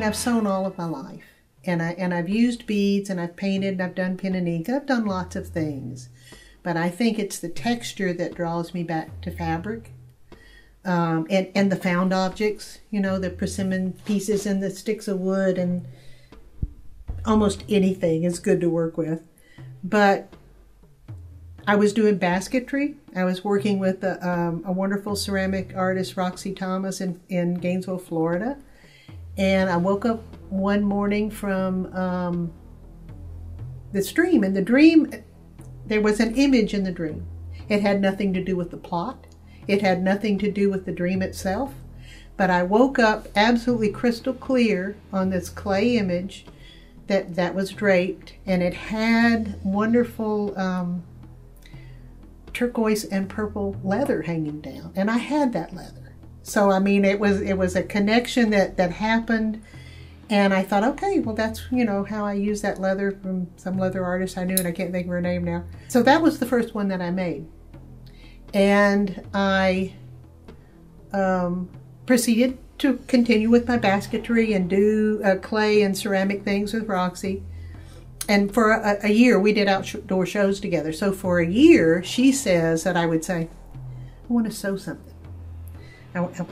I've sewn all of my life. And I've used beads, and I've painted, and I've done pen and ink. I've done lots of things. But I think it's the texture that draws me back to fabric. And the found objects, you know, the persimmon pieces and the sticks of wood, and almost anything is good to work with. But I was doing basketry. I was working with a wonderful ceramic artist, Roxy Thomas, in Gainesville, Florida. And I woke up one morning from this dream. And the dream, there was an image in the dream. It had nothing to do with the plot. It had nothing to do with the dream itself. But I woke up absolutely crystal clear on this clay image that was draped. And it had wonderful turquoise and purple leather hanging down. And I had that leather. So, I mean, it was a connection that happened. And I thought, okay, well, that's, you know, how I use that leather from some leather artist I knew, and I can't think of her name now. So that was the first one that I made. And I proceeded to continue with my basketry and do clay and ceramic things with Roxy. And for a year, we did outdoor shows together. So for a year, she says that I would say, I want to sew something.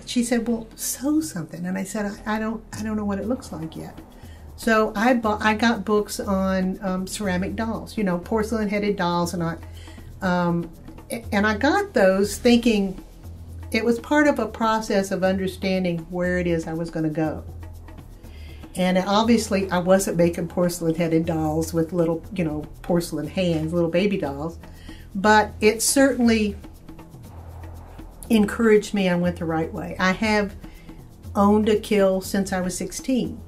She said, well, sew something. And I said, I don't know what it looks like yet. So I got books on ceramic dolls, you know, porcelain-headed dolls. And I got those thinking it was part of a process of understanding where it is I was going to go. And obviously, I wasn't making porcelain-headed dolls with little, you know, porcelain hands, little baby dolls. But it certainly encouraged me I went the right way. I have owned a kiln since I was 16.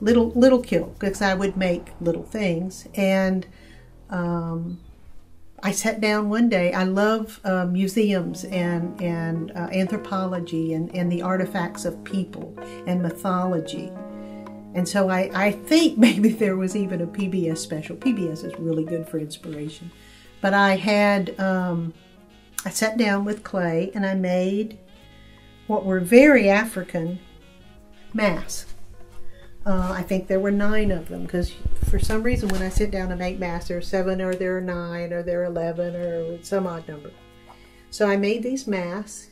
Little kiln, because I would make little things. And I sat down one day. I love museums and anthropology and the artifacts of people and mythology. And so I think maybe there was even a PBS special. PBS is really good for inspiration. But I had, I sat down with clay and I made what were very African masks. I think there were 9 of them, because for some reason when I sit down to make masks, there are 7 or there are 9 or there are 11 or some odd number. So I made these masks.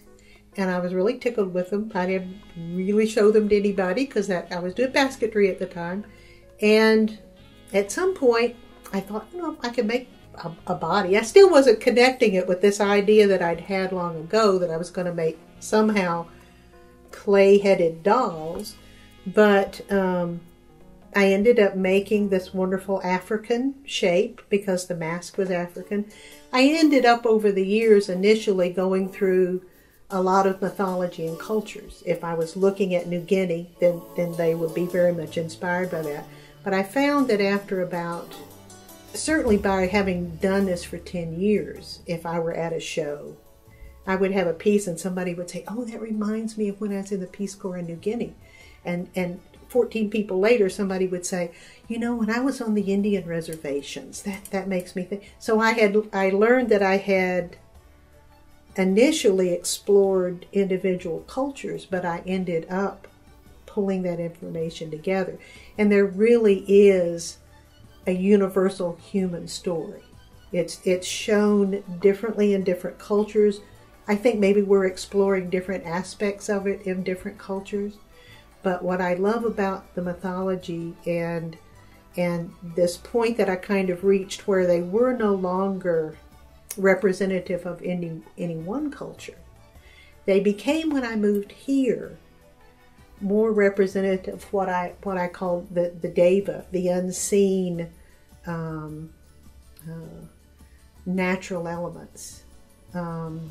And I was really tickled with them. I didn't really show them to anybody because I was doing basketry at the time. And at some point, I thought, you know, I could make a body. I still wasn't connecting it with this idea that I'd had long ago that I was going to make somehow clay-headed dolls. But I ended up making this wonderful African shape because the mask was African. I ended up over the years initially going through a lot of mythology and cultures. If I was looking at New Guinea, then they would be very much inspired by that. But I found that after about, certainly by having done this for 10 years, if I were at a show, I would have a piece and somebody would say, oh, that reminds me of when I was in the Peace Corps in New Guinea. And 14 people later, somebody would say, you know, when I was on the Indian reservations, that makes me think. So I learned that I had initially explored individual cultures, but I ended up pulling that information together. And there really is a universal human story. It's shown differently in different cultures. I think maybe we're exploring different aspects of it in different cultures. But what I love about the mythology and this point that I kind of reached where they were no longer representative of any one culture. They became, when I moved here, more representative of what I call the deva, the unseen natural elements.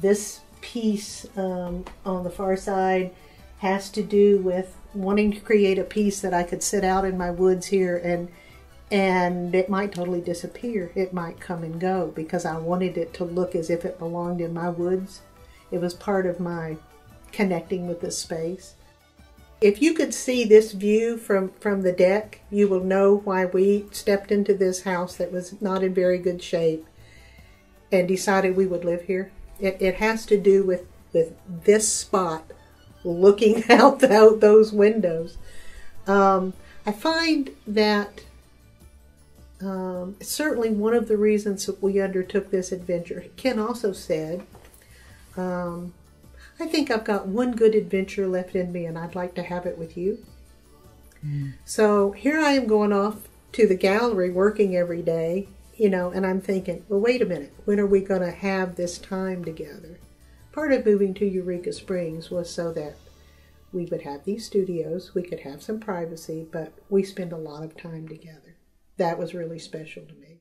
This piece on the far side has to do with wanting to create a piece that I could sit out in my woods here and it might totally disappear. It might come and go because I wanted it to look as if it belonged in my woods. It was part of my connecting with this space. If you could see this view from the deck, you will know why we stepped into this house that was not in very good shape and decided we would live here. It has to do with this spot looking out those windows. I find that certainly one of the reasons that we undertook this adventure. Ken also said, I think I've got one good adventure left in me and I'd like to have it with you. So here I am going off to the gallery working every day, you know, and I'm thinking, well, wait a minute, when are we going to have this time together? Part of moving to Eureka Springs was so that we would have these studios, we could have some privacy, but we spend a lot of time together. That was really special to me.